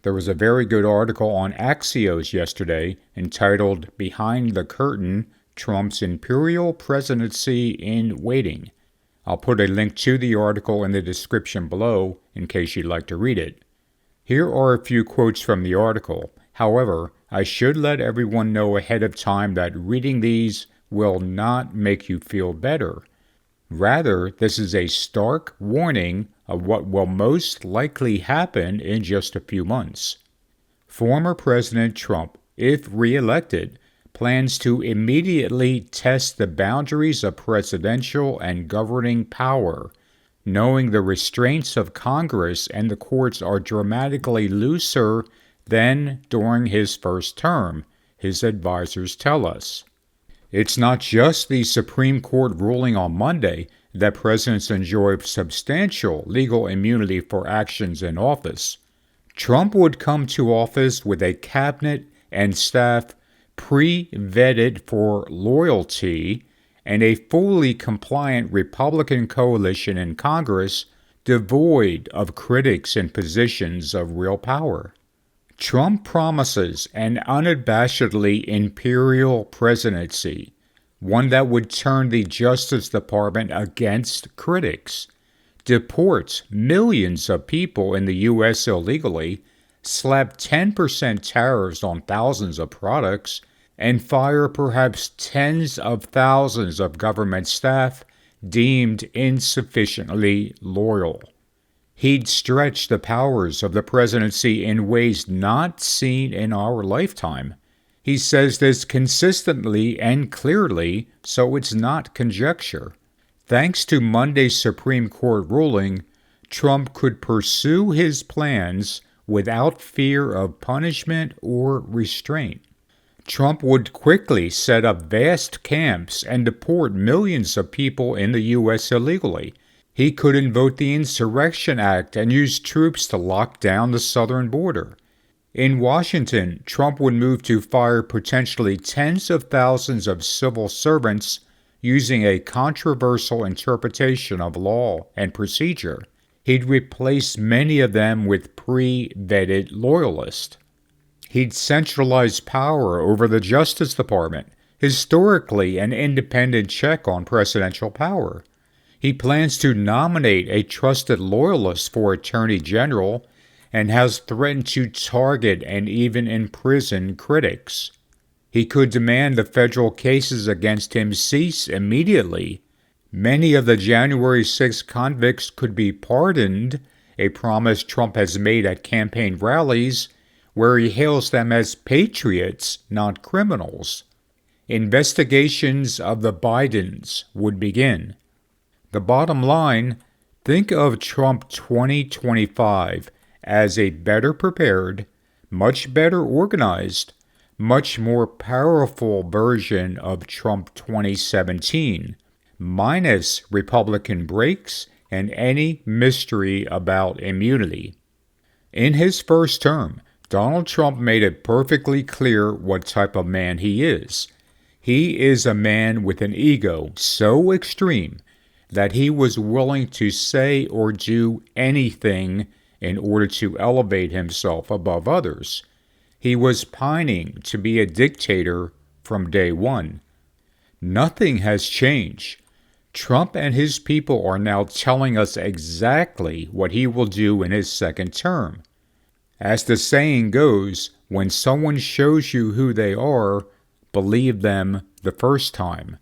There was a very good article on Axios yesterday entitled Behind the Curtain, Trump's Imperial Presidency in Waiting. I'll put a link to the article in the description below in case you'd like to read it. Here are a few quotes from the article. However, I should let everyone know ahead of time that reading these will not make you feel better. Rather, this is a stark warning of what will most likely happen in just a few months. Former President Trump, if re-elected, plans to immediately test the boundaries of presidential and governing power, knowing the restraints of Congress and the courts are dramatically looser than during his first term, his advisors tell us. It's not just the Supreme Court ruling on Monday that presidents enjoy substantial legal immunity for actions in office. Trump would come to office with a cabinet and staff pre-vetted for loyalty and a fully compliant Republican coalition in Congress devoid of critics in positions of real power. Trump promises an unabashedly imperial presidency, one that would turn the Justice Department against critics, deport millions of people in the U.S. illegally, slap 10% tariffs on thousands of products, and fire perhaps tens of thousands of government staff deemed insufficiently loyal. He'd stretch the powers of the presidency in ways not seen in our lifetime. He says this consistently and clearly, so it's not conjecture. Thanks to Monday's Supreme Court ruling, Trump could pursue his plans without fear of punishment or restraint. Trump would quickly set up vast camps and deport millions of people in the U.S. illegally. He could invoke the Insurrection Act and use troops to lock down the southern border. In Washington, Trump would move to fire potentially tens of thousands of civil servants using a controversial interpretation of law and procedure. He'd replace many of them with pre-vetted loyalists. He'd centralize power over the Justice Department, historically an independent check on presidential power. He plans to nominate a trusted loyalist for Attorney General and has threatened to target and even imprison critics. He could demand the federal cases against him cease immediately. Many of the January 6 convicts could be pardoned, a promise Trump has made at campaign rallies where he hails them as patriots, not criminals. Investigations of the Bidens would begin. The bottom line, think of Trump 2025 as a better prepared, much better organized, much more powerful version of Trump 2017, minus Republican breaks and any mystery about immunity. In his first term, Donald Trump made it perfectly clear what type of man he is. He is a man with an ego so extreme that he was willing to say or do anything in order to elevate himself above others. He was pining to be a dictator from day one. Nothing has changed. Trump and his people are now telling us exactly what he will do in his second term. As the saying goes, when someone shows you who they are, believe them the first time.